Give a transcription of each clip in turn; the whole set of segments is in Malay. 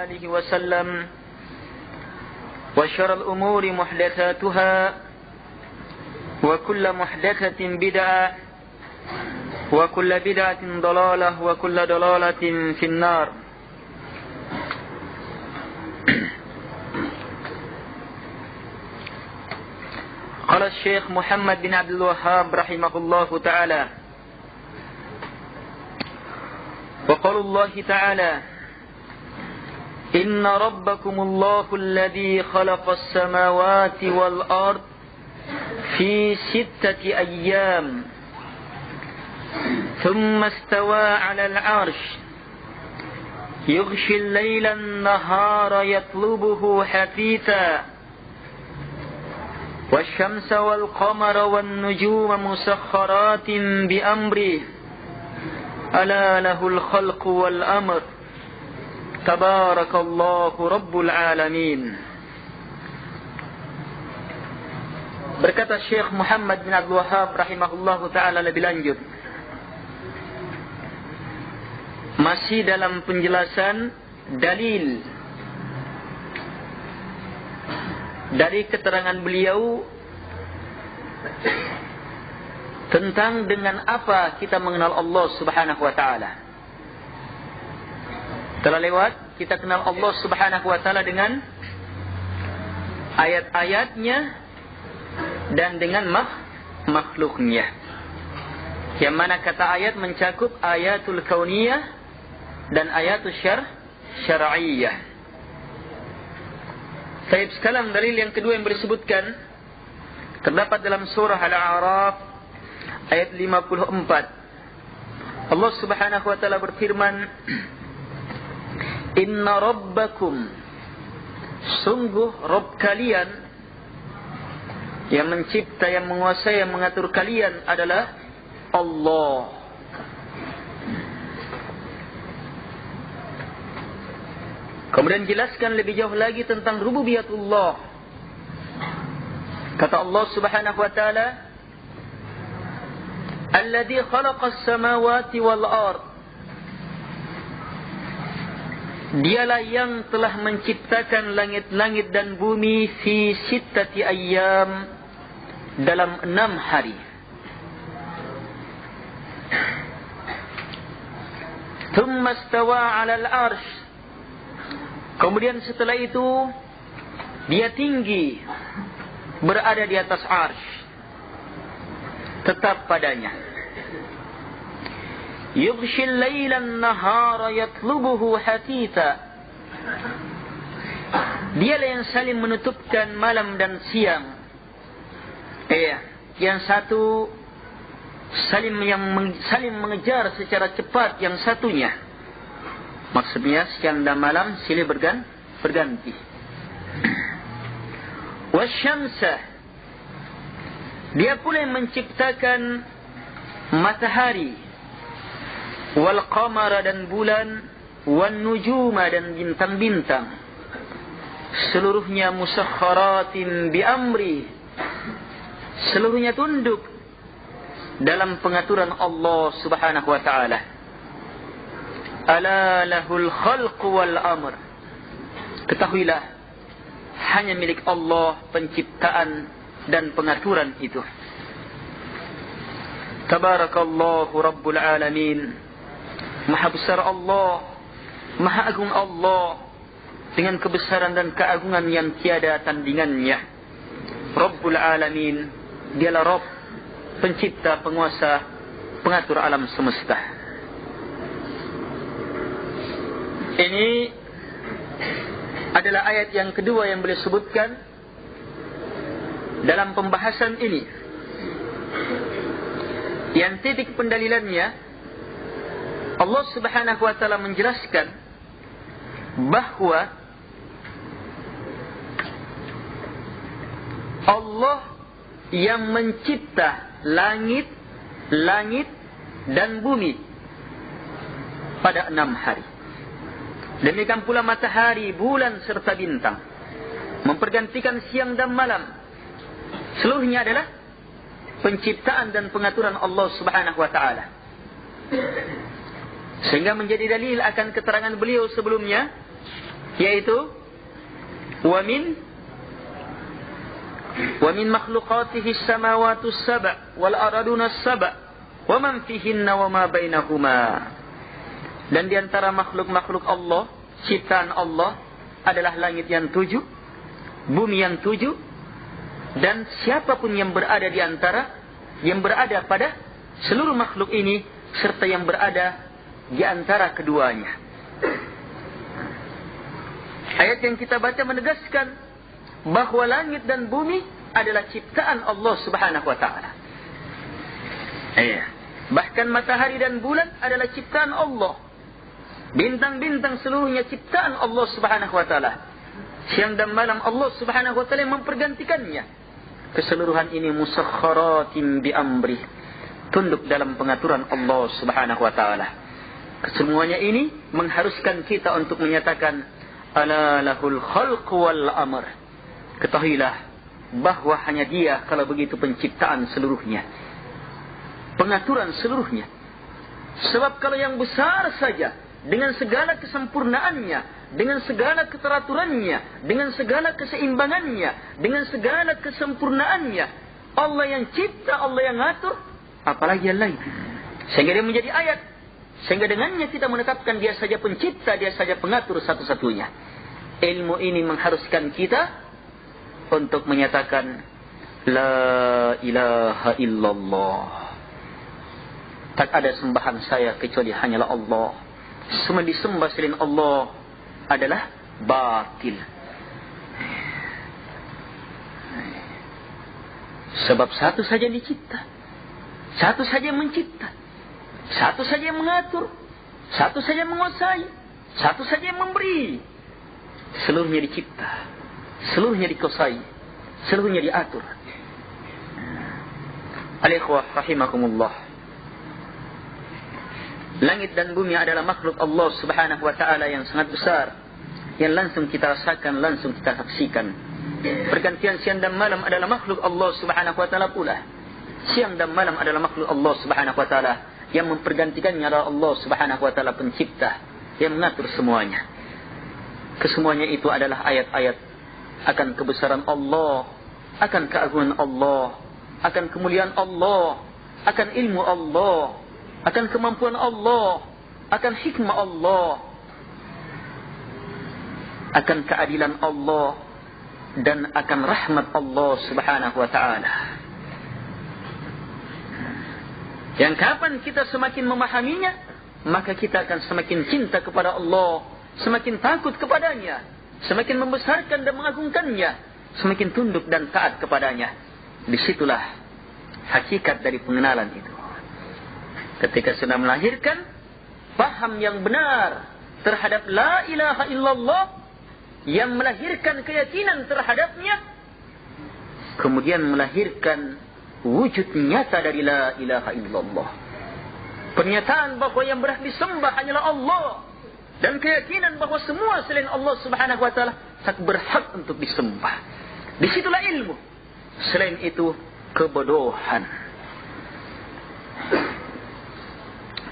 آله وسلم وشر الأمور محدثاتها وكل محدثة بدعة وكل بدعة ضلالة وكل ضلالة في النار. قال الشيخ محمد بن عبد الوهاب رحمه الله تعالى: وقال الله تعالى: إن ربكم الله الذي خلق السماوات والأرض في 6 أيام ثم استوى على العرش يغشي الليل النهار يطلبه حثيثا والشمس والقمر والنجوم مسخرات بأمره ألا له الخلق والأمر تبارك الله رب العالمين. Berkata Syekh Muhammad bin Abdul Wahab rahimahullahu ta'ala lebih lanjut, masih dalam penjelasan dalil dari keterangan beliau tentang dengan apa kita mengenal Allah Subhanahu wa ta'ala. Telah lewat kita kenal Allah Subhanahu wa ta'ala dengan ayat-ayatnya dan dengan makhluknya. Yang mana kata ayat mencakup ayatul kauniyah dan ayatul syar'iyyah. Baik, sekarang dalil yang kedua yang disebutkan terdapat dalam surah Al-A'raf ayat 54. Allah Subhanahu wa taala berfirman, Inna rabbakum, sungguh Rabb kalian yang mencipta, yang menguasai, yang mengatur kalian adalah Allah. Kemudian jelaskan lebih jauh lagi tentang rububiyatullah. Kata Allah Subhanahu wa taala, Alladzi khalaqas samawati wal ard. Dialah yang telah menciptakan langit-langit dan bumi fi 6 ayyam, dalam 6 hari. Thumma istawa 'alal 'arsy. Kemudian setelah itu dia tinggi berada di atas arsy, tetap padanya. Yughshil lailan nahara yatlubuhu hatita. Dialah yang saling menutupkan malam dan siang. Yang satu saling mengejar secara cepat yang satunya. Maksudnya siang dan malam silih berganti. Wasyamsa, dia pula yang menciptakan matahari, wal qamara dan bulan, wan nujuma dan bintang-bintang, seluruhnya musakhkharatin bi amri, seluruhnya tunduk dalam pengaturan Allah Subhanahu wa taala. Ala lahul khalq wal amr. Ketahuilah, hanya milik Allah penciptaan dan pengaturan itu. Tabarakallahu rabbul alamin. Maha besar Allah, maha agung Allah, dengan kebesaran dan keagungan yang tiada tandingannya. Rabbul alamin, dialah Rabb, pencipta, penguasa, pengatur alam semesta. Ini adalah ayat yang kedua yang boleh sebutkan dalam pembahasan ini. Yang titik pendalilannya, Allah Subhanahu wa taala menjelaskan bahwa Allah yang mencipta langit dan bumi pada 6 hari. Demikian pula matahari, bulan serta bintang, mempergantikan siang dan malam. Seluruhnya adalah penciptaan dan pengaturan Allah Subhanahu wa taala. Sehingga menjadi dalil akan keterangan beliau sebelumnya yaitu wa min makhluqatihi as-samawati as-sab' wal arduna as-sab' wa man fihinna wa ma bainahuma. Dan di antara makhluk-makhluk Allah, ciptaan Allah adalah langit yang 7, bumi yang 7, dan siapapun yang berada pada seluruh makhluk ini serta yang berada di antara keduanya. Ayat yang kita baca menegaskan bahwa langit dan bumi adalah ciptaan Allah Subhanahu wa taala. Bahkan matahari dan bulan adalah ciptaan Allah. Bintang-bintang seluruhnya ciptaan Allah Subhanahu wa taala. Siang dan malam Allah Subhanahu wa taala mempergantikannya. Keseluruhan ini musakhkharatin bi amri, tunduk dalam pengaturan Allah Subhanahu wa taala. Kesemuanya ini mengharuskan kita untuk menyatakan ala lahul khalq wal amr. Ketahuilah bahwa hanya Dia kalau begitu penciptaan seluruhnya, pengaturan seluruhnya. Sebab kalau yang besar saja dengan segala kesempurnaannya, dengan segala keteraturannya, dengan segala keseimbangannya, dengan segala kesempurnaannya, Allah yang cipta, Allah yang ngatur, apalagi yang lain. Sehingga dia menjadi ayat. Sehingga dengannya kita menetapkan Dia saja pencipta, Dia saja pengatur satu-satunya. Ilmu ini mengharuskan kita untuk menyatakan la ilaha illallah. Tak ada sembahan saya kecuali hanyalah Allah. Semua disembah selain Allah adalah batil. Sebab satu saja yang dicipta, satu saja yang mencipta, satu saja yang mengatur, satu saja yang menguasai, satu saja yang memberi. Seluruhnya dicipta, seluruhnya dikuasai, seluruhnya diatur. Al-ikhwah rahimakumullah. Langit dan bumi adalah makhluk Allah Subhanahu wa taala yang sangat besar, yang langsung kita rasakan, langsung kita saksikan. Pergantian siang dan malam adalah makhluk Allah Subhanahu wa taala pula. Siang dan malam adalah makhluk Allah Subhanahu wa taala, yang mempergantikannya adalah Allah Subhanahu wa taala pencipta yang mengatur semuanya. Kesemuanya itu adalah ayat-ayat akan kebesaran Allah, akan keagungan Allah, akan kemuliaan Allah, akan ilmu Allah, akan kemampuan Allah, akan hikmah Allah, akan keadilan Allah, dan akan rahmat Allah Subhanahu wa taala. Yang kapan kita semakin memahaminya, maka kita akan semakin cinta kepada Allah, semakin takut kepadanya, semakin membesarkan dan mengagungkannya, semakin tunduk dan taat kepadanya. Disitulah hakikat dari pengenalan itu. Ketika sudah melahirkan paham yang benar terhadap la ilaha illallah, yang melahirkan keyakinan terhadapnya, kemudian melahirkan wujud nyata dari la ilaha illallah. Pernyataan bahawa yang berhak disembah hanyalah Allah, dan keyakinan bahawa semua selain Allah Subhanahu wa taala tak berhak untuk disembah. Disitulah ilmu. Selain itu kebodohan.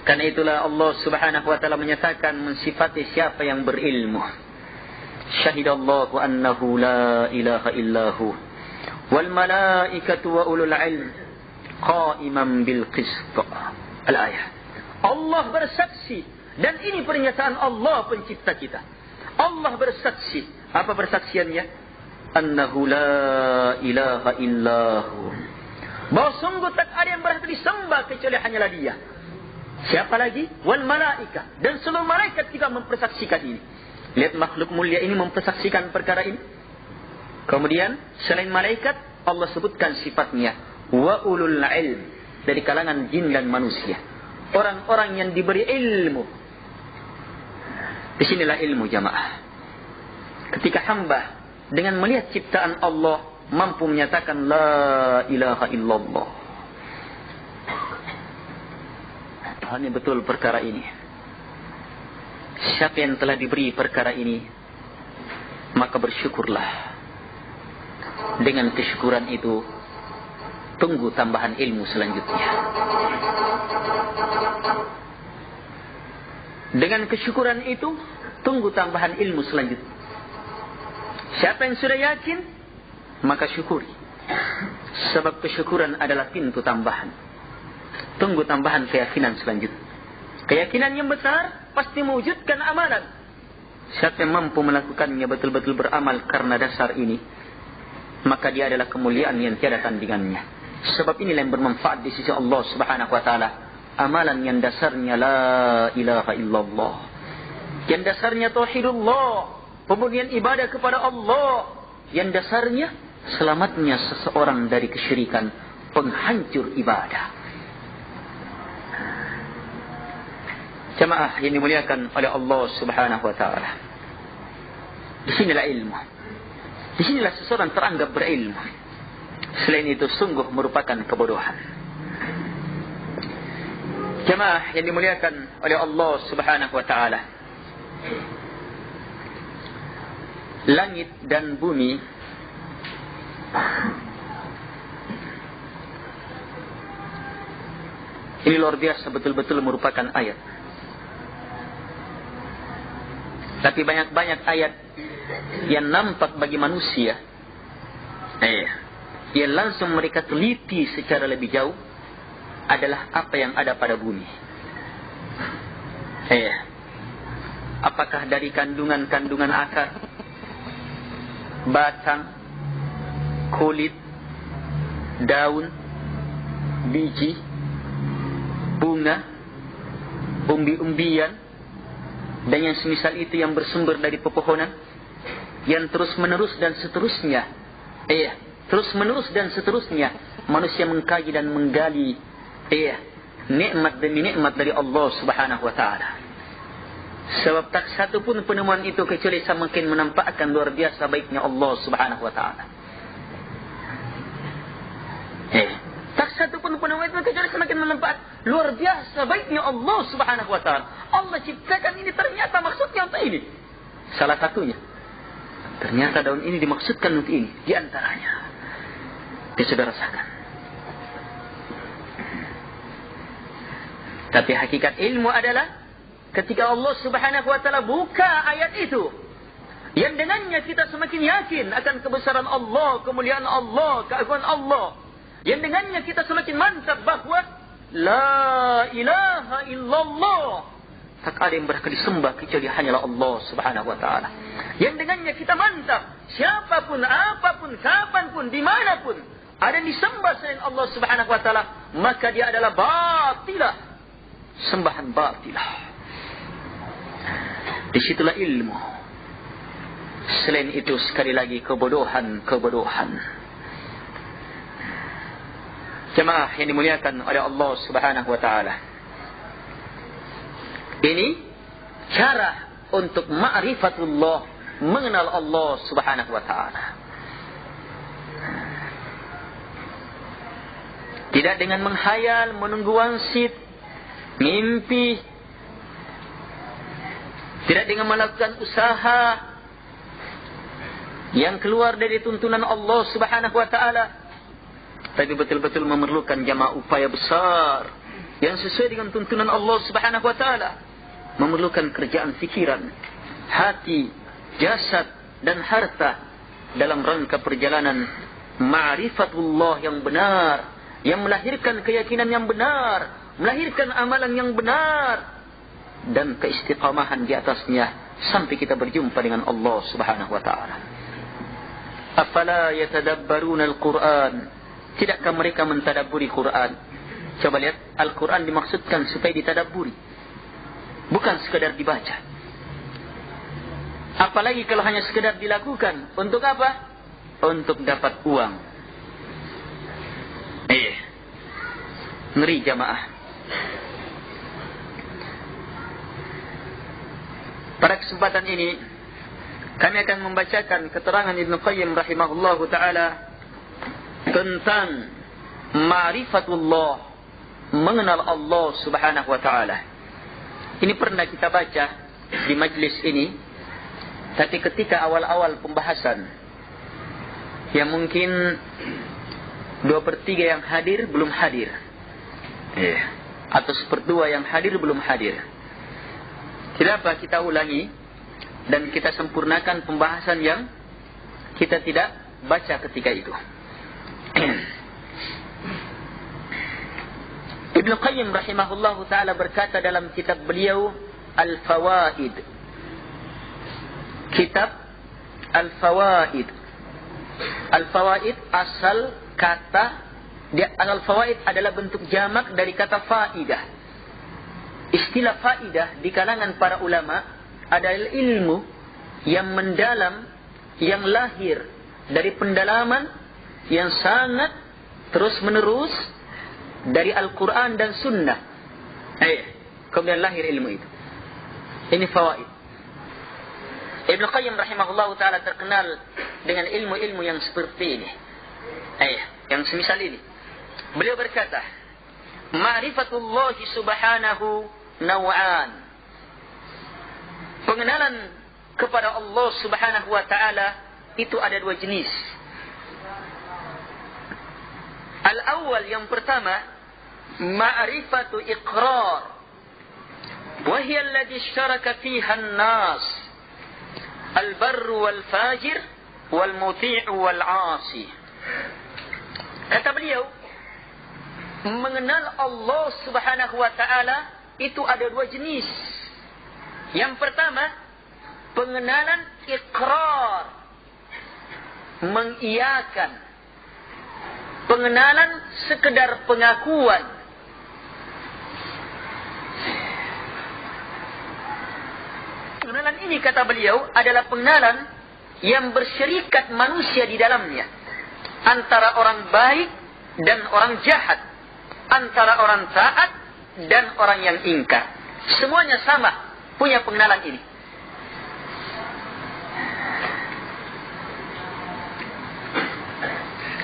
Karena itulah Allah Subhanahu wa taala menyatakan mensifati siapa yang berilmu. Syahidallahu annahu la ilaha illahu wal malaikatu wa ulul ilm qa'iman bil qist. Al-ayah. Allah bersaksi, dan ini pernyataan Allah pencipta kita. Allah bersaksi. Apa persaksiannya? Annahu la ilaha illahu. Bahawa sungguh tak ada yang berhak disembah kecuali hanyalah Dia. Siapa lagi? Wal malaika, dan seluruh malaikat juga mempersaksikan ini. Lihat makhluk mulia ini mempersaksikan perkara ini. Kemudian selain malaikat, Allah sebutkan sifatnya wa ulul ilm, dari kalangan jin dan manusia, orang-orang yang diberi ilmu. Disinilah ilmu jamaah. Ketika hamba dengan melihat ciptaan Allah mampu menyatakan la ilaha illallah. Ini betul perkara ini. Siapa yang telah diberi perkara ini, maka bersyukurlah. Dengan kesyukuran itu, tunggu tambahan ilmu selanjutnya. Dengan kesyukuran itu, tunggu tambahan ilmu selanjutnya. Siapa yang sudah yakin, maka syukuri. Sebab kesyukuran adalah pintu tambahan. Tunggu tambahan keyakinan selanjutnya. Keyakinan yang besar pasti mewujudkan amalan. Siapa yang mampu melakukannya betul-betul beramal karena dasar ini, maka dia adalah kemuliaan yang tiada tandingannya. Sebab inilah yang bermanfaat di sisi Allah Subhanahu wa taala. Amalan yang dasarnya la ilaha illallah, yang dasarnya tauhidullah, pemurnian ibadah kepada Allah, yang dasarnya selamatnya seseorang dari kesyirikan, penghancur ibadah. Jamaah yang dimuliakan oleh Allah Subhanahu wa taala. Disinilah ilmu. Disinilah seseorang teranggap berilmu. Selain itu sungguh merupakan kebodohan. Jamaah yang dimuliakan oleh Allah Subhanahu wa taala. Langit dan bumi ini luar biasa, betul-betul merupakan ayat. Tapi banyak-banyak ayat yang nampak bagi manusia, yang langsung mereka teliti secara lebih jauh adalah apa yang ada pada bumi. Apakah dari kandungan-kandungan akar, batang, kulit, daun, biji, bunga, umbi-umbian, dan yang semisal itu yang bersumber dari pepohonan, yang terus menerus dan seterusnya. Terus menerus dan seterusnya manusia mengkaji dan menggali nikmat demi nikmat dari Allah Subhanahu wa taala. Sebab tak satu pun penemuan itu kecuali semakin menampakkan luar biasa baiknya Allah Subhanahu wa taala. Tak satu pun penemuan itu kecuali semakin menampakkan luar biasa baiknya Allah Subhanahu wa taala. Allah ciptakan ini, ternyata maksudnya untuk ini. Salah satunya, ternyata daun ini dimaksudkan untuk ini. Di antaranya, dia sudah rasakan. Tapi hakikat ilmu adalah ketika Allah Subhanahu wa taala buka ayat itu, yang dengannya kita semakin yakin akan kebesaran Allah, kemuliaan Allah, keagungan Allah. Yang dengannya kita semakin mantap bahawa la ilaha illallah, tak ada yang berhak disembah kecuali hanyalah Allah Subhanahu wa taala. Yang dengannya kita mantap, siapapun, apapun, kapanpun, dimanapun ada yang disembah selain Allah Subhanahu wa taala, maka dia adalah batilah, sembahan batilah. Disitulah ilmu. Selain itu sekali lagi kebodohan. Jemaah yang dimuliakan oleh Allah Subhanahu wa taala. Ini cara untuk ma'rifatullah, mengenal Allah Subhanahu wa taala. Tidak dengan menghayal, menunggu wangsit, mimpi. Tidak dengan melakukan usaha yang keluar dari tuntunan Allah Subhanahu wa taala. Tapi betul-betul memerlukan jamaah upaya besar yang sesuai dengan tuntunan Allah Subhanahu wa taala. Memerlukan kerjaan fikiran, hati, jasad dan harta dalam rangka perjalanan ma'rifatullah yang benar, yang melahirkan keyakinan yang benar, melahirkan amalan yang benar dan keistiqamahan di atasnya sampai kita berjumpa dengan Allah Subhanahu wa taala. Afala yatadabbaruna al-Qur'an? Tidakkah mereka mentadabburi Quran? Coba lihat, Al-Quran dimaksudkan supaya ditadabburi, bukan sekadar dibaca. Apalagi kalau hanya sekadar dilakukan. Untuk apa? Untuk dapat uang. Ngeri jamaah. Pada kesempatan ini kami akan membacakan keterangan Ibnu Qayyim rahimahullahu ta'ala tentang ma'rifatullah, mengenal Allah Subhanahu wa ta'ala. Ini pernah kita baca di majlis ini, tapi ketika awal-awal pembahasan, yang mungkin 2/3 yang hadir belum hadir, atau 1/2 yang hadir belum hadir. Kenapa kita ulangi? dan kita sempurnakan pembahasan yang kita tidak baca ketika itu. Ibnu Qayyim rahimahullahu ta'ala berkata dalam kitab beliau Al-Fawaid. Kitab Al-Fawaid. Al-Fawaid asal kata, Al-Fawaid adalah bentuk jamak dari kata faidah. Istilah faidah di kalangan para ulama adalah ilmu yang mendalam, yang lahir dari pendalaman yang sangat terus menerus dari Al-Quran dan Sunnah. Kemudian lahir ilmu itu. Ini fawaid. Ibnu Qayyim rahimahullah ta'ala terkenal dengan ilmu-ilmu yang seperti ini. Yang semisal ini. Beliau berkata, Ma'rifatullahi subhanahu naw'an. Pengenalan kepada Allah subhanahu wa ta'ala itu ada dua jenis. Al-awwal, yang pertama, ma'rifatu iqrar, wa hiya alladhi isharaka fiha an-nas, al-barru wal-fajir, wal-muti'u wal-'asi. Kata beliau, mengenal Allah subhanahu wa ta'ala itu ada dua jenis. Yang pertama, pengenalan iqrar, mengiyakan. Pengenalan sekedar pengakuan. Pengenalan ini, kata beliau, adalah pengenalan yang bersyirikat manusia di dalamnya. Antara orang baik dan orang jahat. Antara orang taat dan orang yang ingkar. Semuanya sama, punya pengenalan ini.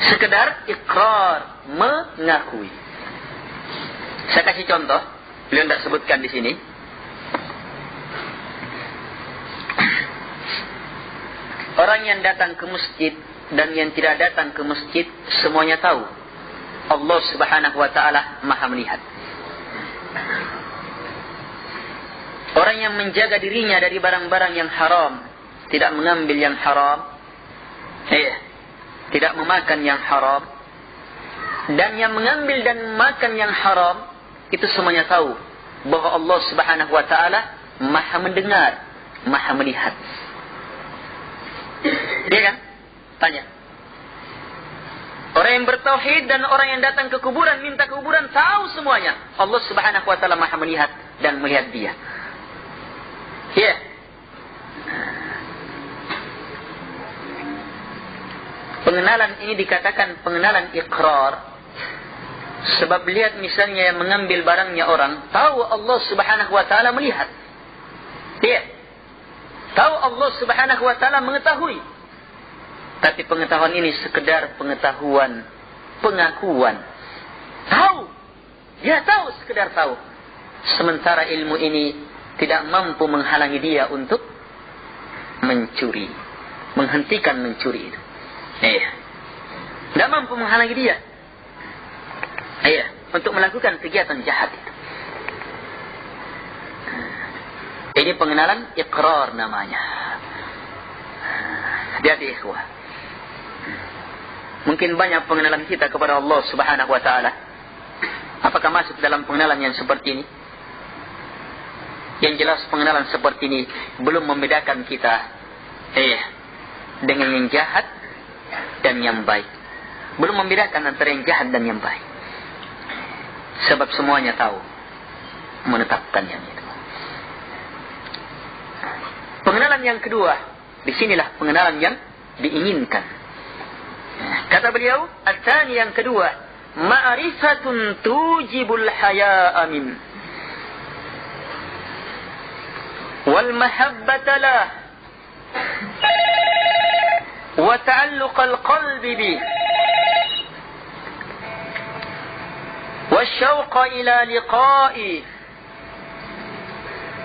Sekedar ikrar, mengakui. Saya kasih contoh, beliau tidak sebutkan di sini. Orang yang datang ke masjid dan yang tidak datang ke masjid, semuanya tahu Allah subhanahu wa ta'ala maha melihat. Orang yang menjaga dirinya dari barang-barang yang haram, tidak mengambil yang haram, tidak memakan yang haram, dan yang mengambil dan makan yang haram, itu semuanya tahu bahwa Allah subhanahu wa ta'ala maha mendengar, maha melihat. Dia kan? Tanya. Orang yang bertauhid dan orang yang datang ke kuburan, minta kuburan, tahu semuanya Allah subhanahu wa ta'ala maha melihat dan melihat dia. Pengenalan ini dikatakan pengenalan ikrar. Sebab lihat misalnya yang mengambil barangnya orang, tahu Allah subhanahu wa ta'ala melihat. Tahu Allah subhanahu wa ta'ala mengetahui. Tapi pengetahuan ini sekedar pengetahuan, pengakuan. Tahu. Dia tahu, sekedar tahu. Sementara ilmu ini tidak mampu menghalangi dia untuk mencuri. Menghentikan mencuri itu. Tidak mampu menghalangi dia. Untuk melakukan kegiatan jahat itu. Ini pengenalan ikrar namanya. Hati-hati ikhwah. Mungkin banyak pengenalan kita kepada Allah subhanahu wa ta'ala. Apakah masuk dalam pengenalan yang seperti ini? Yang jelas pengenalan seperti ini belum membedakan kita dengan yang jahat dan yang baik. Belum membedakan antara yang jahat dan yang baik. Sebab semuanya tahu menetapkan yang itu. Pengenalan yang kedua, disinilah pengenalan yang diinginkan. Kata beliau, al-thani, yang kedua, ma'rifatun tujibul haya'a min wal mahabbata lah wa ta'alluq al-qalbi bi wa syauqa ila liqa'i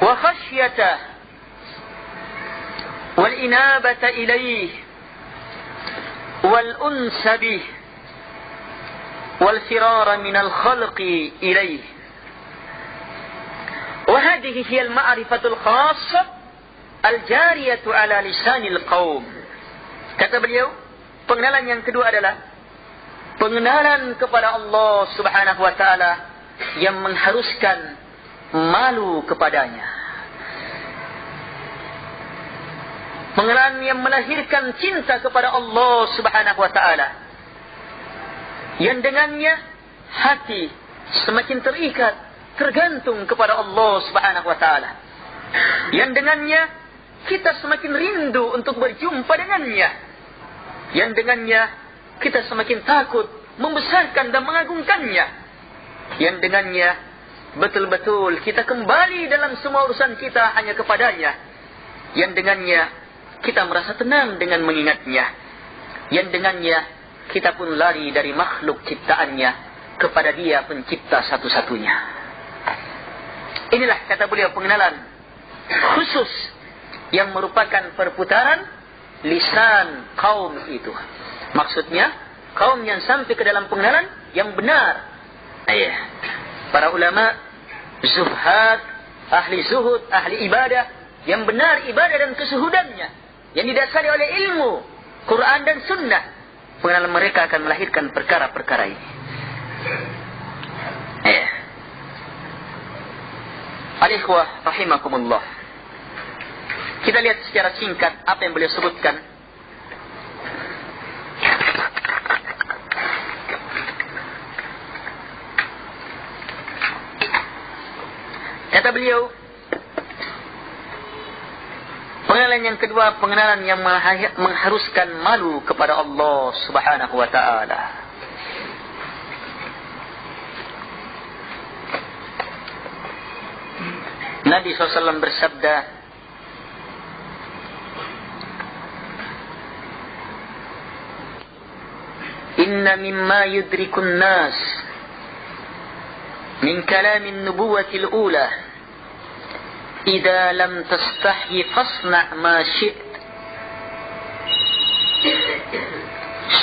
wa khasyata wal inabata ilayhi والأنس به والفرار من الخلق إليه وهذه هي المعرفة الخاصة al-jariyatu ala lisanil qaum. Kata beliau, pengenalan yang kedua adalah pengenalan kepada Allah Subhanahu wa taala yang mengharuskan malu kepadanya. Pengenalan yang melahirkan cinta kepada Allah Subhanahu wa taala, yang dengannya hati semakin terikat, tergantung kepada Allah Subhanahu wa taala. Yang dengannya kita semakin rindu untuk berjumpa dengannya. Yang dengannya kita semakin takut membesarkan dan mengagungkannya. Yang dengannya betul-betul kita kembali dalam semua urusan kita hanya kepadanya. Yang dengannya kita merasa tenang dengan mengingatnya. Yang dengannya kita pun lari dari makhluk ciptaannya kepada Dia pencipta satu-satunya. Inilah, kata beliau, pengenalan khusus yang merupakan perputaran lisan kaum itu. Maksudnya kaum yang sampai ke dalam pengenalan yang benar. Para ulama, zuhad, ahli zuhud, ahli ibadah, yang benar ibadah dan kesuhudannya, yang didasari oleh ilmu Quran dan Sunnah. Pengenalan mereka akan melahirkan perkara-perkara ini. Al-ikhwah rahimakumullah. Kita lihat secara singkat apa yang beliau sebutkan. Kata beliau, pengenalan yang kedua, pengenalan yang mengharuskan malu kepada Allah Subhanahu wa taala. Nabi SAW bersabda, "Inna mimma yudrikun nas min kalamin nubuwatil ula, idza lam tastahi fasna' ma syi't."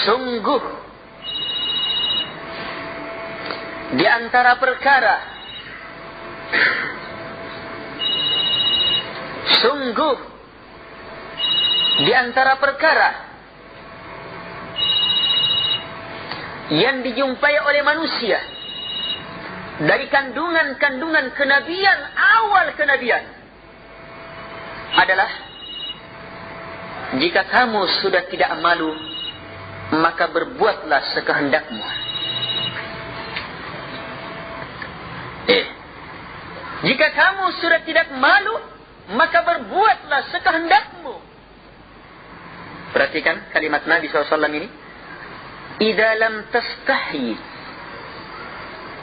Sungguh di antara perkara, sungguh di antara perkara yang dijumpai oleh manusia dari kandungan-kandungan kenabian, awal kenabian, adalah jika kamu sudah tidak malu, maka berbuatlah sekehendakmu. Jika kamu sudah tidak malu, maka berbuatlah sekehendakmu. Perhatikan kalimat Nabi SAW ini. Idza lam tastahi,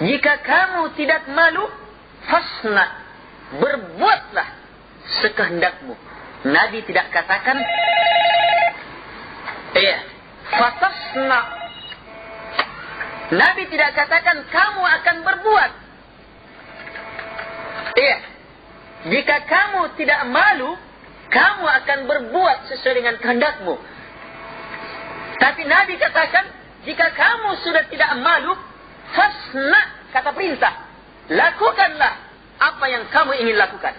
jika kamu tidak malu, fasna, berbuatlah sekehendakmu. Nabi tidak katakan fatasna. Nabi tidak katakan kamu akan berbuat. Jika kamu tidak malu, kamu akan berbuat sesuai dengan kehendakmu. Tapi Nabi katakan, jika kamu sudah tidak malu, fasna, kata perintah, lakukanlah apa yang kamu ingin lakukan.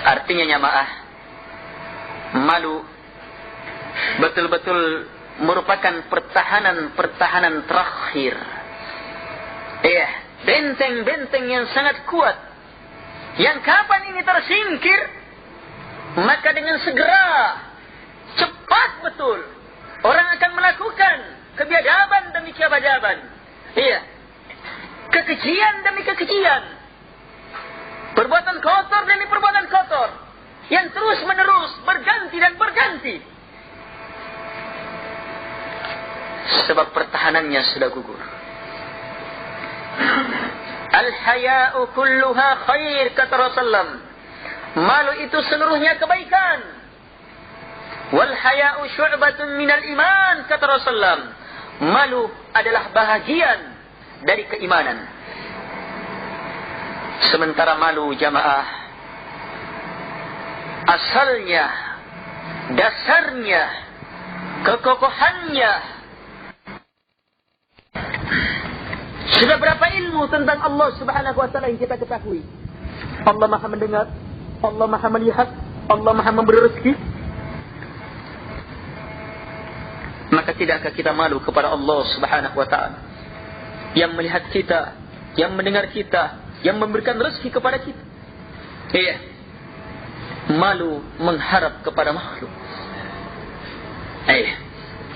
Artinya jamaah, malu betul-betul merupakan pertahanan terakhir. Benteng-benteng yang sangat kuat, yang kapan ini tersingkir, maka dengan segera, cepat betul, orang akan melakukan kebiadaban demi kebiadaban. Kekejian demi kekejian, perbuatan kotor demi perbuatan kotor, yang terus menerus berganti dan berganti. Sebab pertahanannya sudah gugur. Al-haya'u kulluha khair, kata Rasulullah. Malu itu seluruhnya kebaikan. Wal haya'u syu'batun minal iman, kata Rasulullah. Malu adalah bahagian dari keimanan. Sementara malu, jamaah, asalnya, dasarnya, kekokohannya, sudah berapa ilmu tentang Allah Subhanahu wa taala yang kita ketahui? Allah Maha mendengar, Allah Maha melihat, Allah Maha memberi rezeki. Maka tidakkah kita malu kepada Allah Subhanahu wa ta'ala yang melihat kita, yang mendengar kita, yang memberikan rezeki kepada kita? Iya. Malu mengharap kepada makhluk. Iya.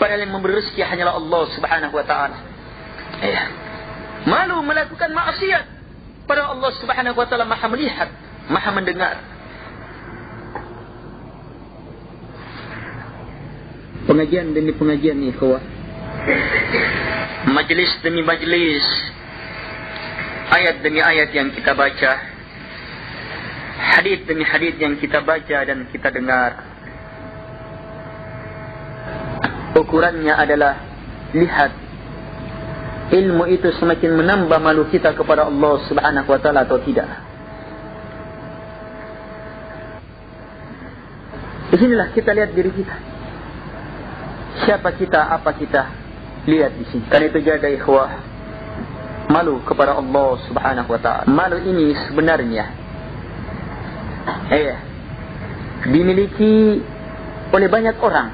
Padahal yang memberi rezeki hanyalah Allah Subhanahu wa ta'ala. Iya. Malu melakukan maksiat, padahal Allah Subhanahu wa ta'ala Maha melihat, Maha mendengar. Pengajian demi pengajian ni kawan, majlis demi majlis, ayat demi ayat yang kita baca, hadis demi hadis yang kita baca dan kita dengar, ukurannya adalah lihat ilmu itu semakin menambah malu kita kepada Allah Subhanahu wa ta'ala atau tidak. Di sinilah kita lihat diri kita. Siapa kita, apa kita, lihat di sini. Karena itu jaga ikhwah, malu kepada Allah Subhanahu wa ta'ala. Malu ini sebenarnya dimiliki oleh banyak orang.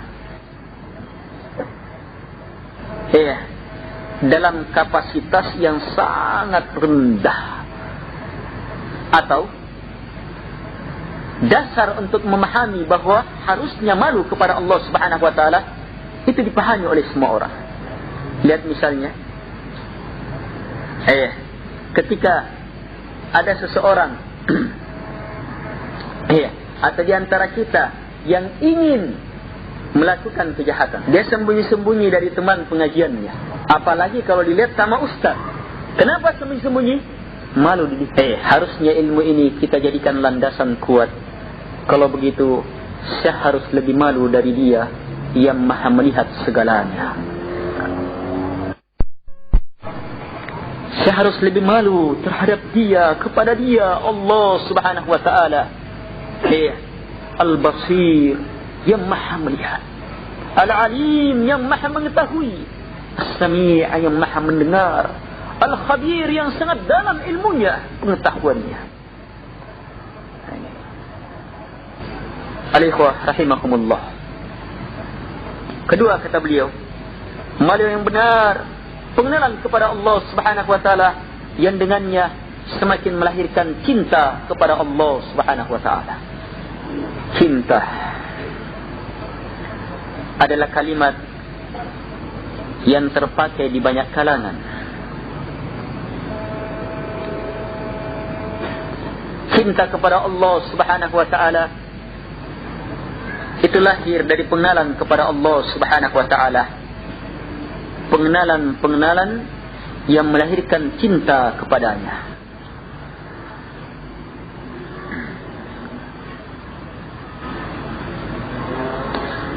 Dalam kapasitas yang sangat rendah. Atau dasar untuk memahami bahawa harusnya malu kepada Allah Subhanahu wa ta'ala itu dipahami oleh semua orang. Lihat misalnya, ketika ada seseorang atau di antara kita yang ingin melakukan kejahatan, dia sembunyi-sembunyi dari teman pengajiannya, apalagi kalau dilihat sama ustaz. Kenapa sembunyi-sembunyi? Malu diri. Harusnya ilmu ini kita jadikan landasan kuat. Kalau begitu, saya harus lebih malu dari dia yang Maha melihat segalanya. Saya harus lebih malu terhadap dia, kepada dia, Allah Subhanahu wa ta'ala. Al-Basir, yang Maha melihat. Al-Alim, yang Maha mengetahui. As-Sami' yang Maha mendengar. Al-Khabir, yang sangat dalam ilmunya, pengetahuannya. Al-Ikhwah rahimakumullah. Kedua, kata beliau, malu yang benar, pengenalan kepada Allah Subhanahu wa ta'ala yang dengannya semakin melahirkan cinta kepada Allah Subhanahu wa ta'ala. Cinta adalah kalimat yang terpakai di banyak kalangan. Cinta kepada Allah Subhanahu wa ta'ala itu lahir dari pengenalan kepada Allah Subhanahu wa ta'ala. Pengenalan-pengenalan yang melahirkan cinta kepadanya.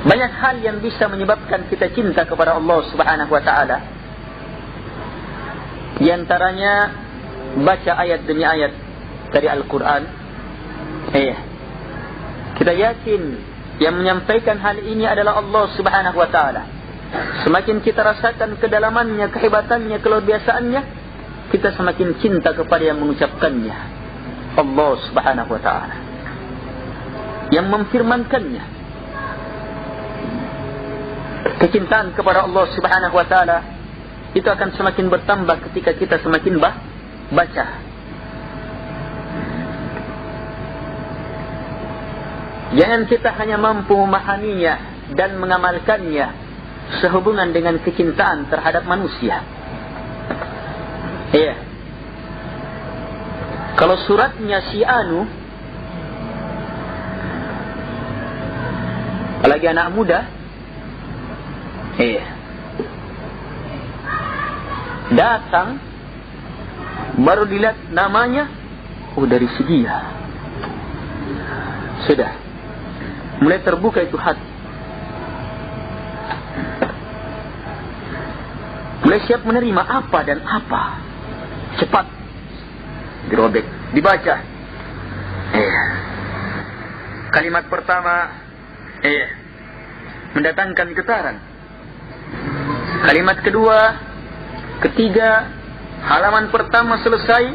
Banyak hal yang bisa menyebabkan kita cinta kepada Allah Subhanahu wa ta'ala. Di antaranya baca ayat demi ayat dari Al-Quran. Kita yakin yang menyampaikan hal ini adalah Allah Subhanahu wa ta'ala. Semakin kita rasakan kedalamannya, kehebatannya, keluar biasaannya, kita semakin cinta kepada yang mengucapkannya, Allah Subhanahu wa ta'ala, yang memfirmankannya. Kecintaan kepada Allah Subhanahu wa ta'ala itu akan semakin bertambah ketika kita semakin baca. Jangan kita hanya mampu memahaminya dan mengamalkannya sehubungan dengan kecintaan terhadap manusia. Kalau suratnya si Anu, apalagi anak muda, datang, baru dilihat namanya, dari segi dia sudah mulai terbuka itu hati, mulai siap menerima apa dan apa. Cepat dirobek, dibaca. Kalimat pertama mendatangkan getaran. Kalimat kedua, ketiga, halaman pertama selesai,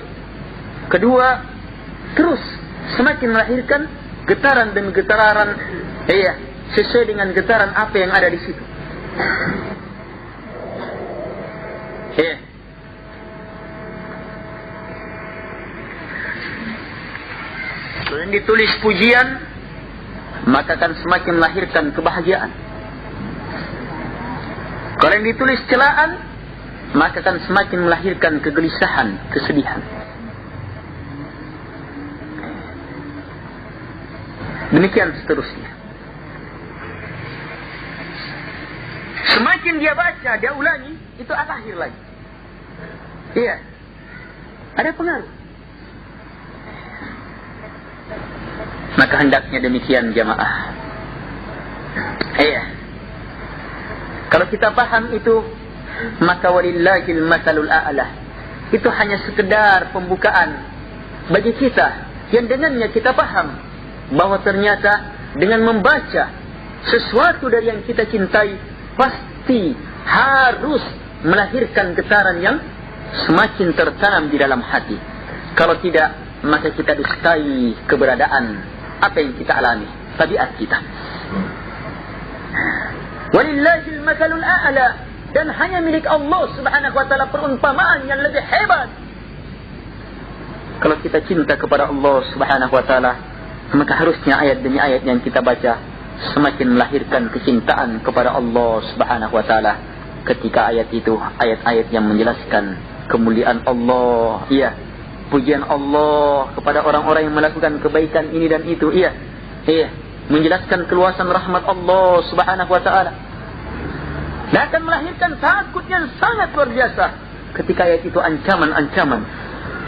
kedua, terus semakin melahirkan getaran demi getaran, sesuai dengan getaran apa yang ada di situ. Kalau yang ditulis pujian, maka akan semakin melahirkan kebahagiaan. Kalau yang ditulis celaan, maka akan semakin melahirkan kegelisahan, kesedihan. Demikian seterusnya. Semakin dia baca, dia ulangi, itu lahir lagi. Iya, ada pengaruh. Maka hendaknya demikian jamaah. Kalau kita paham itu, maka walillahil masalul a'la. Itu hanya sekedar pembukaan bagi kita yang dengannya kita paham bahwa ternyata dengan membaca sesuatu dari yang kita cintai pasti harus melahirkan getaran yang semakin tertanam di dalam hati. Kalau tidak, maka kita dustai keberadaan apa yang kita alami, tabiat kita. Walillahil masalul a'la, dan hanya milik Allah subhanahu wa ta'ala perumpamaan yang lebih hebat. Kalau kita cinta kepada Allah subhanahu wa ta'ala, maka harusnya ayat demi ayat yang kita baca semakin melahirkan kecintaan kepada Allah subhanahu wa ta'ala. Ketika ayat itu ayat-ayat yang menjelaskan kemuliaan Allah, pujian Allah kepada orang-orang yang melakukan kebaikan ini dan itu, menjelaskan keluasan rahmat Allah subhanahu wa ta'ala, dan akan melahirkan takut yang sangat luar biasa. Ketika ayat itu ancaman-ancaman,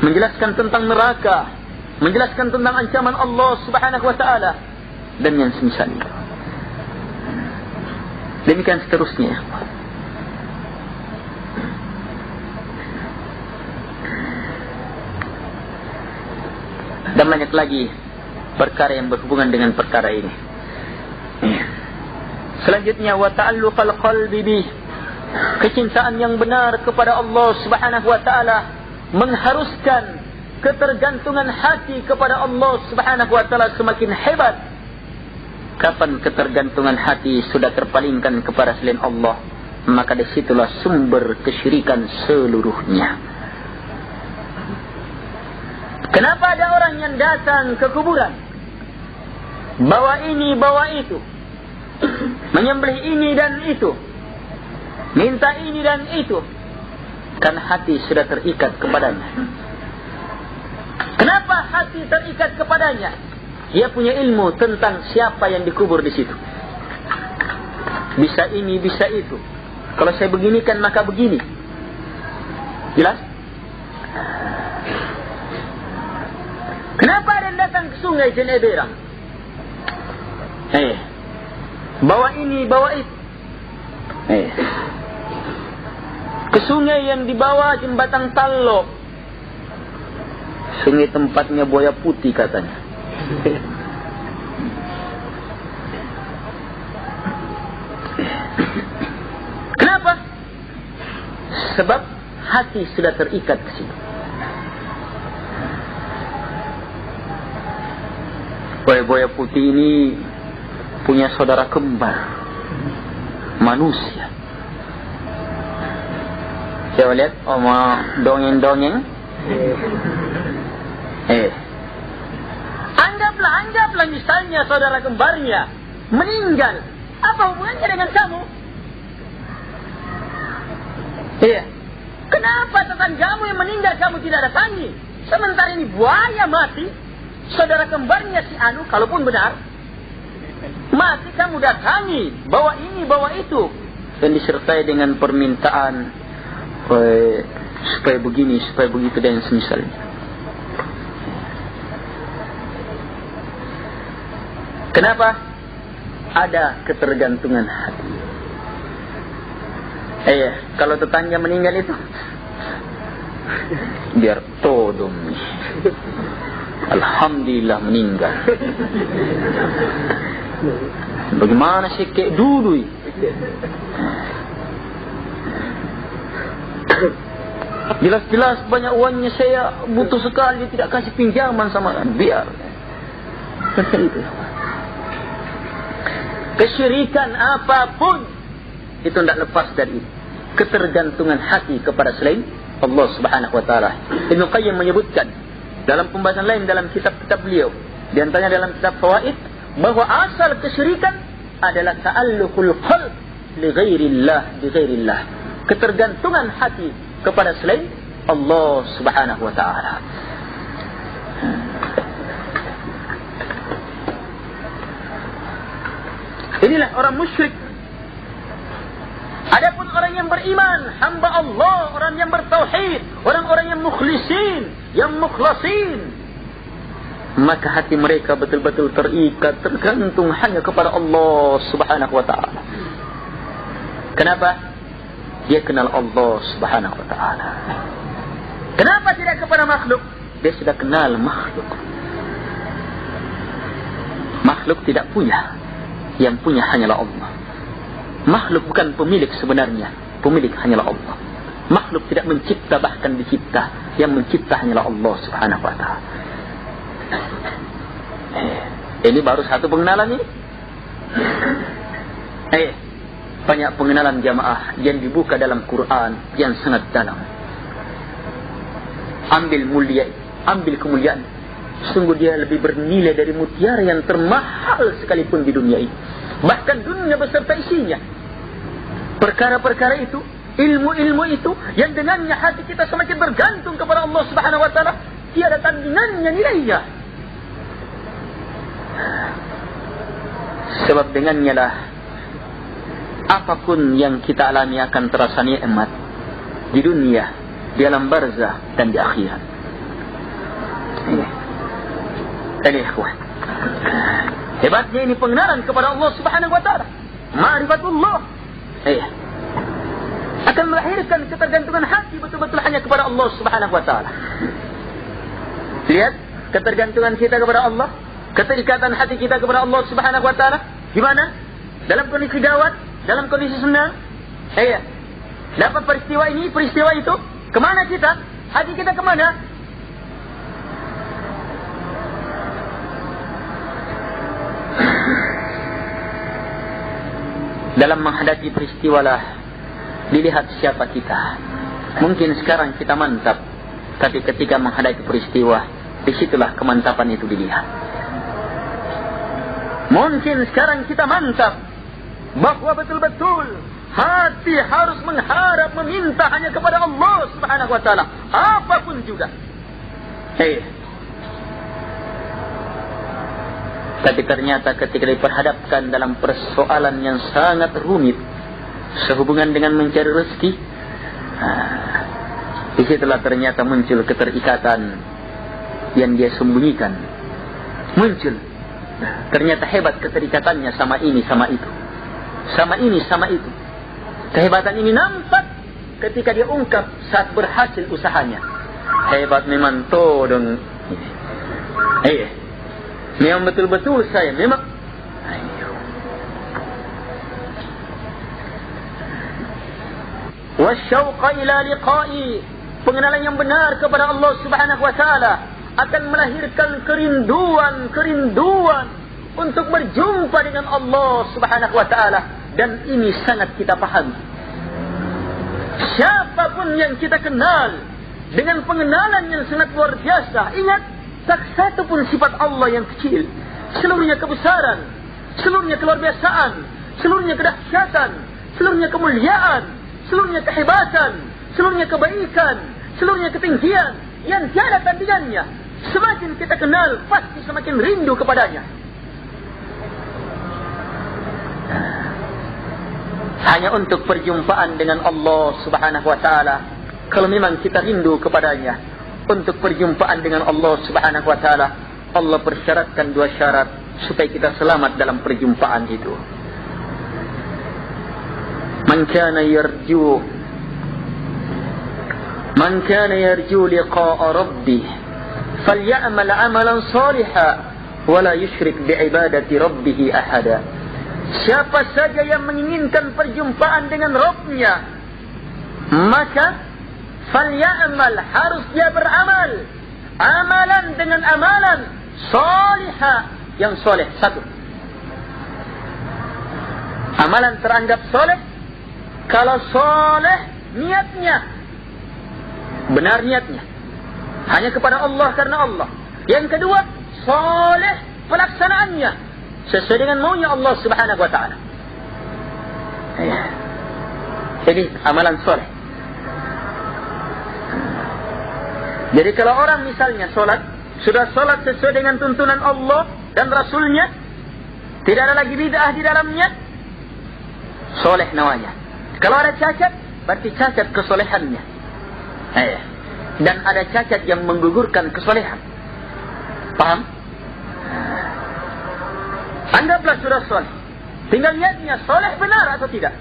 menjelaskan tentang neraka, menjelaskan tentang ancaman Allah subhanahu wa ta'ala, dan yang semisalnya. Demikian seterusnya. Dan banyak lagi perkara yang berhubungan dengan perkara ini. Selanjutnya, wa ta'alluqal qalbi bih. Kecintaan yang benar kepada Allah subhanahu wa ta'ala mengharuskan ketergantungan hati kepada Allah subhanahu wa ta'ala semakin hebat. Kapan ketergantungan hati sudah terpalingkan kepada selain Allah, maka disitulah sumber kesyirikan seluruhnya. Kenapa ada orang yang datang ke kuburan, bawa ini, bawa itu, menyembelih ini dan itu, minta ini dan itu? Karena hati sudah terikat kepadanya. Kenapa hati terikat kepadanya? Dia punya ilmu tentang siapa yang dikubur di situ. Bisa ini, bisa itu. Kalau saya beginikan maka begini. Jelas? Kenapa ada yang datang ke sungai Jeneberang? Bawa ini, bawa itu. Ke sungai yang dibawa Jembatan Tallo. Sungai tempatnya buaya putih katanya. Kenapa? Sebab hati sudah terikat ke situ. Buaya putih ini punya saudara kembar manusia. Saya lihat dongeng-dongeng. Anggaplah misalnya saudara kembarnya meninggal. Apa hubungannya dengan kamu? Kenapa tetanggamu yang meninggal kamu tidak datangi? Sementara ini buaya mati. Saudara kembarnya si Anu, kalaupun benar, mati kamu datangi, bawa ini, bawa itu, dan disertai dengan permintaan supaya begini, supaya begitu, dan semisalnya. Kenapa? Ada ketergantungan hati. Kalau tetangga meninggal itu, biar todong. Alhamdulillah meninggal. Bagaimana sih kayak dulu? Jelas-jelas banyak uangnya, saya butuh sekali, dia tidak kasih pinjaman sama kan. Biar. Seperti itu. Kesyirikan apapun itu tidak lepas dari ketergantungan hati kepada selain Allah Subhanahu wa taala. Ibnu Qayyim menyebutkan dalam pembahasan lain dalam kitab-kitab beliau, di antaranya dalam kitab Fawaid, bahwa asal kesyirikan adalah ta'alluqul qalb li ghairillah bi ghairillah. Ketergantungan hati kepada selain Allah Subhanahu wa taala. Inilah orang musyrik. Adapun orang yang beriman, hamba Allah, orang yang bertauhid, orang-orang yang mukhlisin, yang mukhlasin, maka hati mereka betul-betul terikat, tergantung hanya kepada Allah Subhanahu wa taala. Kenapa? Dia kenal Allah Subhanahu wa taala. Kenapa tidak kepada makhluk? Dia sudah kenal makhluk. Makhluk tidak punya. Yang punya hanyalah Allah. Makhluk bukan pemilik sebenarnya. Pemilik hanyalah Allah. Makhluk tidak mencipta, bahkan dicipta. Yang mencipta hanyalah Allah Subhanahu wa ta'ala. Ini baru satu pengenalan ini. Banyak pengenalan jamaah yang dibuka dalam Quran yang sangat dalam. Ambil kemuliaan. Sungguh dia lebih bernilai dari mutiara yang termahal sekalipun di dunia ini. Bahkan dunia beserta isinya. Perkara-perkara itu, ilmu-ilmu itu, yang dengannya hati kita semakin bergantung kepada Allah Subhanahu wa ta'ala, tiada tandingannya nilainya. Sebab dengannya lah apapun yang kita alami akan terasa nikmat di dunia, di alam barzah dan di akhirat. Ini ikhwan. Hebatnya ini pengenalan kepada Allah Subhanahu wa ta'ala. Ma'rifatullah. Akan melahirkan ketergantungan hati betul-betul hanya kepada Allah Subhanahu wa ta'ala. Lihat ketergantungan kita kepada Allah, keterikatan hati kita kepada Allah Subhanahu wa ta'ala. Gimana? Dalam kondisi gawat, dalam kondisi senang. Dapat peristiwa ini, peristiwa itu, kemana kita? Hati kita kemana? Dalam menghadapi peristiwa lah dilihat siapa kita. Mungkin sekarang kita mantap, tapi ketika menghadapi peristiwa, disitulah kemantapan itu dilihat. Mungkin sekarang kita mantap bahwa betul-betul hati harus mengharap, meminta hanya kepada Allah Subhanahu wa ta'ala, apapun juga. Tapi ternyata ketika diperhadapkan dalam persoalan yang sangat rumit sehubungan dengan mencari rezeki, disitulah ternyata muncul keterikatan yang dia sembunyikan. Muncul. Ternyata hebat keterikatannya sama ini, sama itu. Sama ini, sama itu. Kehebatan ini nampak ketika dia ungkap saat berhasil usahanya. Hebat memang todong. Memang betul-betul saya memang wasyauqa ila liqa'i, pengenalan yang benar kepada Allah Subhanahu wa ta'ala akan melahirkan kerinduan untuk berjumpa dengan Allah Subhanahu wa ta'ala. Dan ini sangat kita pahami. Siapapun yang kita kenal dengan pengenalan yang sangat luar biasa, ingat, tak satu pun sifat Allah yang kecil. Seluruhnya kebesaran, seluruhnya keluarbiasaan, seluruhnya kedahsyatan, seluruhnya kemuliaan, seluruhnya kehebatan, seluruhnya kebaikan, seluruhnya ketinggian yang tiada tandingannya. Semakin kita kenal, pasti semakin rindu kepadanya. Hanya untuk perjumpaan dengan Allah Subhanahu wa ta'ala, kalau memang kita rindu kepadanya, untuk perjumpaan dengan Allah Subhanahu wa ta'ala, Allah persyaratkan dua syarat supaya kita selamat dalam perjumpaan itu. Man kana yarju liqa'a rabbih falyamal 'amalan shalihan wa la yusyrik bi'ibadati rabbih ahada. Siapa saja yang menginginkan perjumpaan dengan Rabb-Nya, maka falyamal, harus dia beramal. Amalan dengan amalan salihah, yang soleh. Satu, amalan teranggap soleh kalau soleh niatnya, benar niatnya, hanya kepada Allah karena Allah. Yang kedua, soleh pelaksanaannya, sesuai dengan maunya Allah Subhanahu wa ta'ala. Jadi amalan soleh. Jadi kalau orang misalnya solat, sudah solat sesuai dengan tuntunan Allah dan Rasulnya, tidak ada lagi bid'ah di dalamnya, soleh namanya. Kalau ada cacat, berarti cacat kesolehannya. Dan ada cacat yang menggugurkan kesolehan. Paham? Anggaplah sudah soleh, tinggal niatnya soleh benar atau tidak,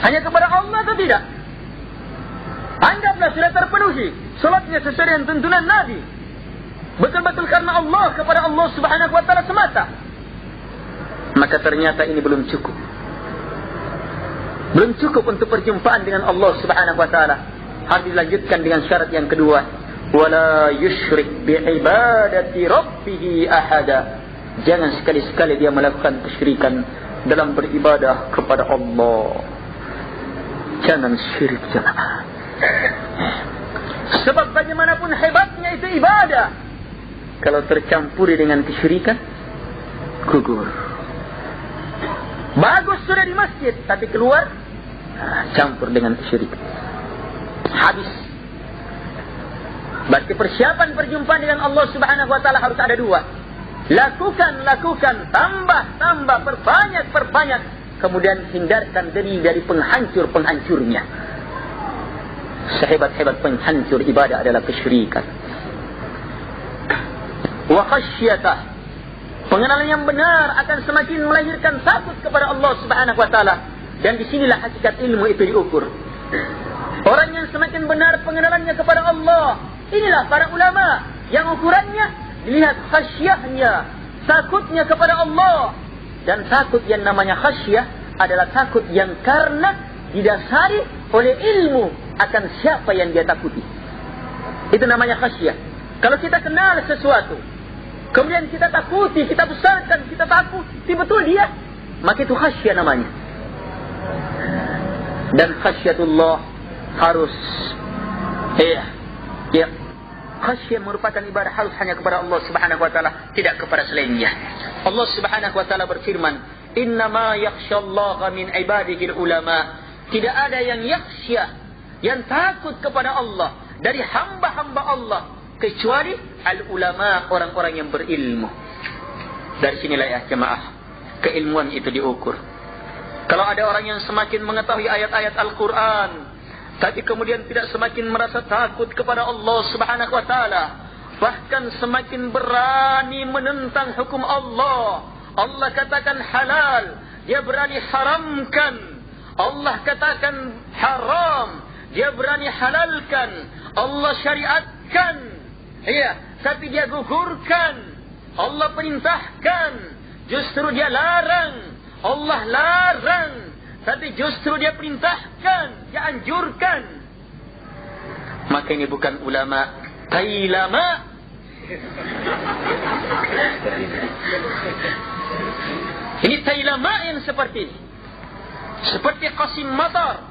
hanya kepada Allah atau tidak. Anggaplah sudah terpenuhi, solatnya sesuai dengan tuntunan Nabi, betul-betul karena Allah, kepada Allah Subhanahu wa ta'ala semata. Maka ternyata ini belum cukup. Belum cukup untuk perjumpaan dengan Allah Subhanahu wa ta'ala. Harus dilanjutkan dengan syarat yang kedua, wala yusyrik bi'ibadati rabbih ahada. Jangan sekali-sekali dia melakukan kesyirikan dalam beribadah kepada Allah. Jangan syirik, jemaah. Sebab bagaimanapun hebatnya itu ibadah, kalau tercampuri dengan kesyirikan, gugur. Bagus sudah di masjid, tapi keluar campur dengan kesyirikan, habis. Berarti persiapan perjumpaan dengan Allah Subhanahu wa ta'ala harus ada dua. Lakukan, tambah, perbanyak. Kemudian hindarkan diri dari penghancur-penghancurnya. Sehebat-hebat penghancur ibadah adalah kesyirikan. Wa khasyatah, pengenalan yang benar akan semakin melahirkan takut kepada Allah Subhanahu wa ta'ala. Dan disinilah hakikat ilmu itu diukur. Orang yang semakin benar pengenalannya kepada Allah, inilah para ulama yang ukurannya dilihat khasyahnya, takutnya kepada Allah. Dan takut yang namanya khasyah adalah takut yang karena didasari oleh ilmu akan siapa yang dia takuti. Itu namanya khasyah. Kalau kita kenal sesuatu, kemudian kita takuti, kita besarkan, kita takuti betul dia, maka itu khasyah namanya. Dan khasyatullah harus khasyah merupakan ibadah harus hanya kepada Allah Subhanahu wa ta'ala, tidak kepada selainnya. Allah Subhanahu wa ta'ala berfirman, innama yakhsyallaha min ibadihil ulama. Tidak ada yang yakhsyah, yang takut kepada Allah dari hamba-hamba Allah, kecuali al-ulama, orang-orang yang berilmu. Dari sinilah ya jemaah, keilmuan itu diukur. Kalau ada orang yang semakin mengetahui ayat-ayat Al-Quran, tapi kemudian tidak semakin merasa takut kepada Allah Subhanahu wa ta'ala, bahkan semakin berani menentang hukum Allah. Allah katakan halal, dia berani haramkan. Allah katakan haram, dia berani halalkan. Allah syariatkan, tapi dia gugurkan. Allah perintahkan, justru dia larang. Allah larang, tapi justru dia perintahkan, dia anjurkan. Maka ini bukan ulama tailama. Ini tailama yang seperti ini, seperti Qasim Matar.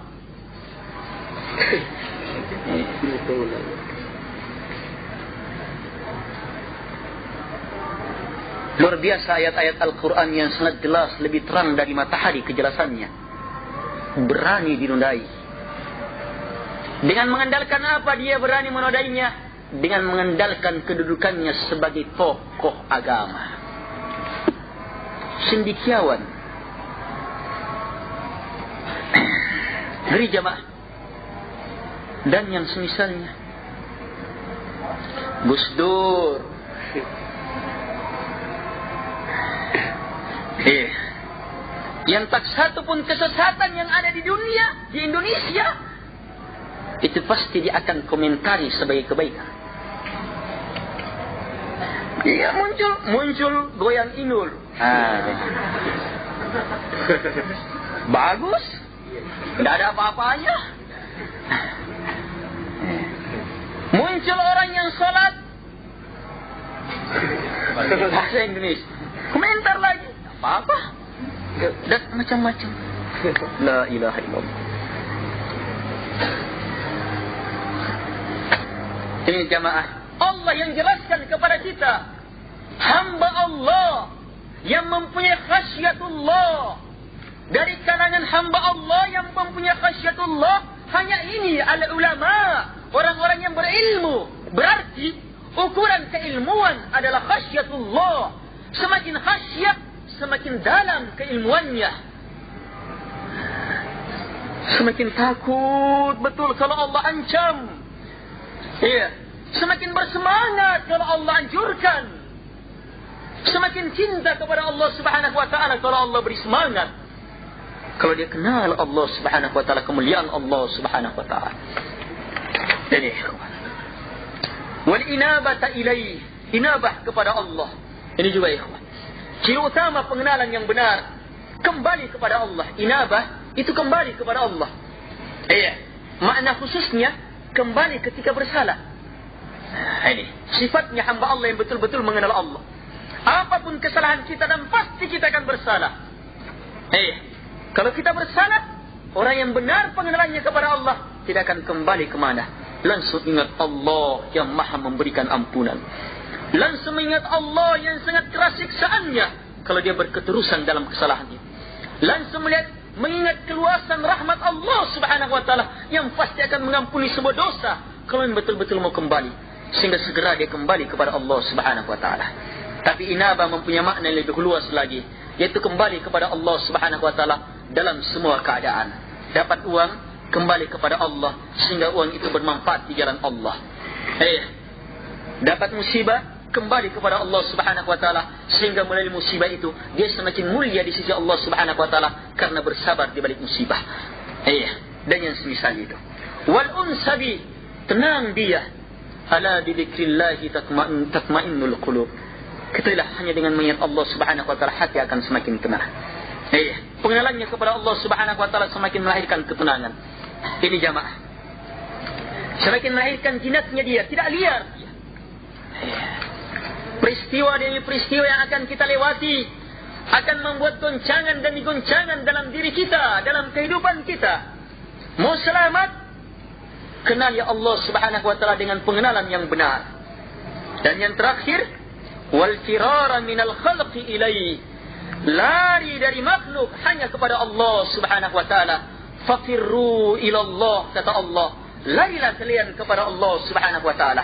Luar biasa ayat-ayat Al-Quran yang sangat jelas, lebih terang dari matahari kejelasannya. Berani dinodai. Dengan mengandalkan apa dia berani menodainya? Dengan mengandalkan kedudukannya sebagai tokoh agama, cendekiawan. Dari jamaah dan yang semisalnya. Gus Dur, yang tak satu pun kesesatan yang ada di dunia, di Indonesia, itu pasti dia akan komentari sebagai kebaikan. Dia muncul goyang inul. Bagus, tidak ada apa-apanya. Bahasa Indonesia. Komentar lagi. Apa-apa. Dan macam-macam. La ilaha illallah. Ini jamaah. Allah yang jelaskan kepada kita. Hamba Allah yang mempunyai khasyatullah. Dari kalangan hamba Allah yang mempunyai khasyatullah, hanya ini al-ulama, orang-orang yang berilmu. Berarti ukuran keilmuan adalah khasyatullah. Semakin khasyat, semakin dalam keilmuannya. Semakin takut betul kalau Allah ancam. Iya. Semakin bersemangat kalau Allah anjurkan. Semakin cinta kepada Allah Subhanahu wa taala kalau Allah beri semangat. Kalau dia kenal Allah Subhanahu wa taala, kemuliaan Allah Subhanahu wa taala. Ini ikhwan. Wal inabata ilaih, inabah kepada Allah. Ini juga ikhwan. Ciri utama pengenalan yang benar, kembali kepada Allah. Inabah itu kembali kepada Allah. Iya. Makna khususnya kembali ketika bersalah. Ini sifatnya hamba Allah yang betul-betul mengenal Allah. Apapun kesalahan kita dan pasti kita akan bersalah. Kalau kita bersalah, orang yang benar pengenalannya kepada Allah tidak akan kembali kemana. Langsung ingat Allah yang maha memberikan ampunan. Langsung ingat Allah yang sangat keras siksaannya kalau dia berketerusan dalam kesalahannya. Langsung mengingat keluasan rahmat Allah Subhanahu wa taala yang pasti akan mengampuni semua dosa kalau betul-betul mau kembali. Sehingga segera dia kembali kepada Allah Subhanahu wa taala. Tapi inabah mempunyai makna yang lebih luas lagi, yaitu kembali kepada Allah Subhanahu wa taala dalam semua keadaan. Dapat uang, kembali kepada Allah sehingga uang itu bermanfaat di jalan Allah. Dapat musibah, kembali kepada Allah Subhanahu wa taala sehingga melalui musibah itu dia semakin mulia di sisi Allah Subhanahu wa taala karena bersabar di balik musibah. Dan yang semisal itu. Wal unsabi, tenang dia. Ala bi dzikrillah tatma'innul qulub. Ketahuilah hanya dengan mengingat Allah Subhanahu wa taala hati akan semakin tenang. Pengenalannya kepada Allah Subhanahu wa taala semakin melahirkan ketenangan. Ini jamaah. Semakin melahirkan jinatnya dia, tidak liar dia. Peristiwa demi peristiwa yang akan kita lewati akan membuat goncangan demi goncangan dalam diri kita, dalam kehidupan kita. Mau selamat, kenali Allah Subhanahu wa taala dengan pengenalan yang benar. Dan yang terakhir, wal firara minal khalqi ilaihi, lari dari makhluk hanya kepada Allah Subhanahu wa taala. Fafirru ila Allah, kata Allah, larilah kalian kepada Allah Subhanahu wa taala.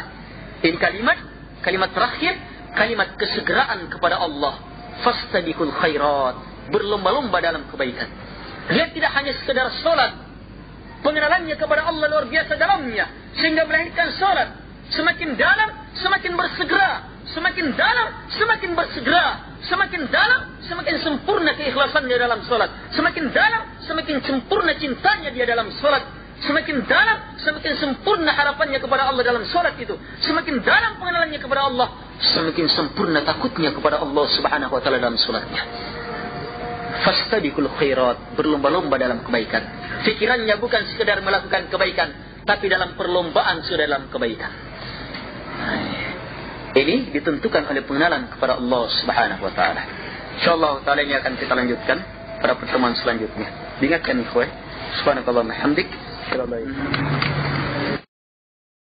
Ini kalimat terakhir, kalimat kesegeraan kepada Allah. Fastabiqul khairat, berlomba-lomba dalam kebaikan. Dia tidak hanya sekedar salat, pengenalannya kepada Allah luar biasa dalamnya sehingga melahirkan salat. Semakin dalam, semakin bersegera. Semakin dalam, semakin bersegera. Semakin dalam, semakin sempurna keikhlasannya dalam salat. Semakin dalam, semakin sempurna cintanya dia dalam salat. Semakin dalam, semakin sempurna harapannya kepada Allah dalam salat itu. Semakin dalam pengenalannya kepada Allah, semakin sempurna takutnya kepada Allah Subhanahu wa taala dalam salatnya. Fastabiqul khairat, berlomba-lomba dalam kebaikan. Fikirannya bukan sekedar melakukan kebaikan, tapi dalam perlombaan sudah dalam kebaikan. Ini ditentukan oleh pengenalan kepada Allah Subhanahu wa taala. Insyaallah taala ini akan kita lanjutkan pada pertemuan selanjutnya. Diingatkan ikhwah, subhanakallahumma hamdik,